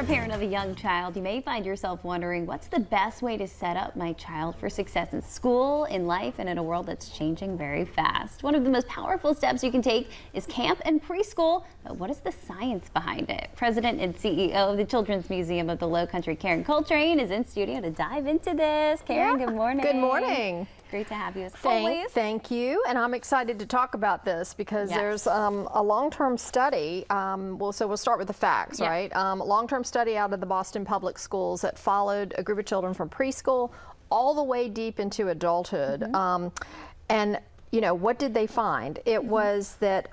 parent of a young child, you may find yourself wondering, what's the best way to set up my child for success in school, in life, and in a world that's changing very fast? One of the most powerful steps you can take is camp and preschool, but what is the science behind it? President and CEO of the Children's Museum of the Low Country, Karen Coltrane, is in studio to dive into this. Karen, good morning. Good morning. Great to have you as always. Thank you, and I'm excited to talk about this because there's a long-term study. So we'll start with the facts, right? A long-term study out of the Boston Public Schools that followed a group of children from preschool all the way deep into adulthood. And you know, what did they find? It was that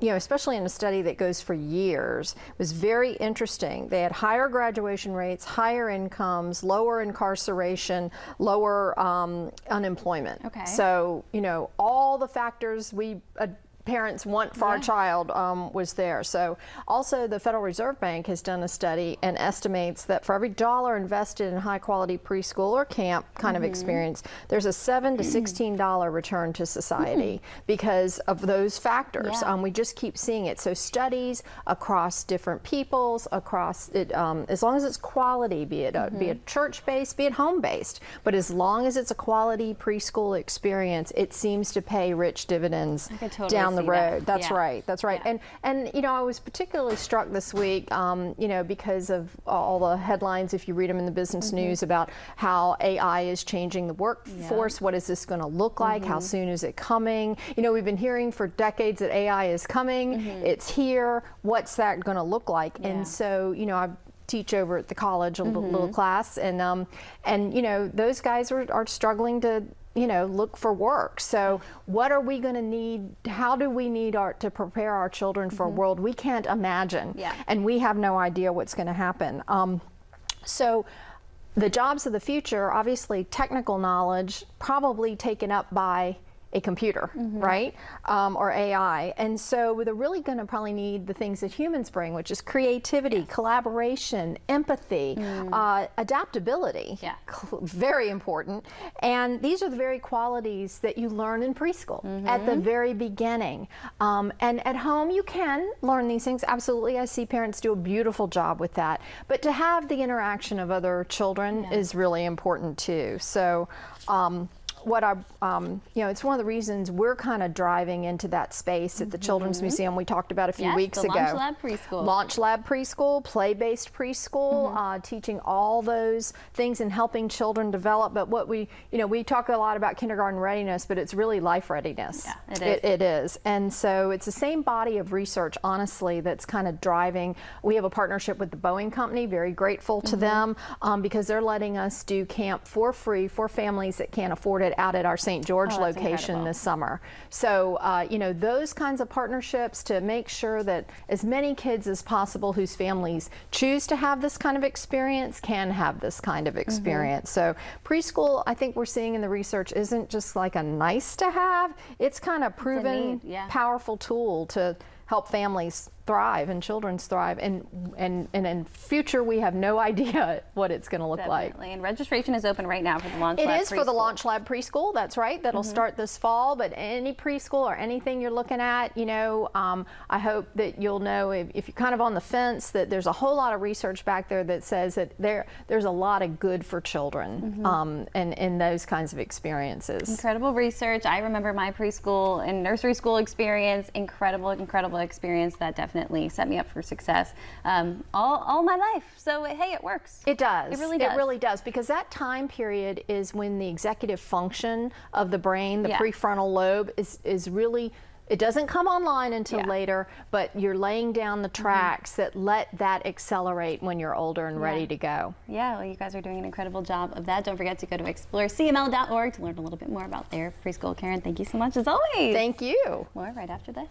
you know, especially in a study that goes for years, it was very interesting. They had higher graduation rates, higher incomes, lower incarceration, lower unemployment. Okay. So, you know, all the factors we parents want for our child was there. So also the Federal Reserve Bank has done a study and estimates that for every dollar invested in high quality preschool or camp kind of experience, there's a $7 to $16 return to society because of those factors. We just keep seeing it. So studies across different peoples, across it, as long as it's quality, be it church-based, be it home-based, but as long as it's a quality preschool experience, it seems to pay rich dividends down the road. That's right. That's right. And you know, I was particularly struck this week, you know, because of all the headlines, if you read them in the business news, about how AI is changing the workforce. What is this going to look like? How soon is it coming? You know, we've been hearing for decades that AI is coming. It's here. What's that going to look like? And so, you know, I teach over at the college a little class, and you know, those guys are struggling to, you know, look for work. So what are we going to need? How do we need to prepare our children for a world we can't imagine? And we have no idea what's going to happen. So the jobs of the future, obviously technical knowledge, probably taken up by a computer, right? Or AI. And so they're really going to probably need the things that humans bring, which is creativity, collaboration, empathy, adaptability, very important. And these are the very qualities that you learn in preschool at the very beginning. And at home, you can learn these things. Absolutely. I see parents do a beautiful job with that. But to have the interaction of other children is really important too. So, what I, you know, it's one of the reasons we're kind of driving into that space at the Children's Museum we talked about a few weeks ago. Launch Lab Preschool. Launch Lab Preschool, play-based preschool, teaching all those things and helping children develop. But what we, you know, we talk a lot about kindergarten readiness, but it's really life readiness. It is. And so it's the same body of research, honestly, that's kind of driving. We have a partnership with the Boeing Company, very grateful to them, because they're letting us do camp for free for families that can't afford it out at our St. George location this summer. So, you know, those kinds of partnerships to make sure that as many kids as possible whose families choose to have this kind of experience can have this kind of experience. So preschool, I think we're seeing in the research, isn't just like a nice to have, it's kind of proven powerful tool to help families thrive and children thrive, and in future we have no idea what it's going to look like. And registration is open right now for the Launch Lab Preschool. It is for the Launch Lab Preschool, that's right. That'll start this fall, but any preschool or anything you're looking at, you know, I hope that you'll know, if you're kind of on the fence, that there's a whole lot of research back there that says that there's a lot of good for children in those kinds of experiences. Incredible research. I remember my preschool and nursery school experience. Incredible experience that definitely set me up for success all my life. So hey, it works. It does. It really does. It really does, because that time period is when the executive function of the brain, the prefrontal lobe, is really, it doesn't come online until later, but you're laying down the tracks that let that accelerate when you're older and ready to go. Yeah, well, you guys are doing an incredible job of that. Don't forget to go to explorecml.org to learn a little bit more about their preschool. Karen, thank you so much as always. Thank you. More right after this.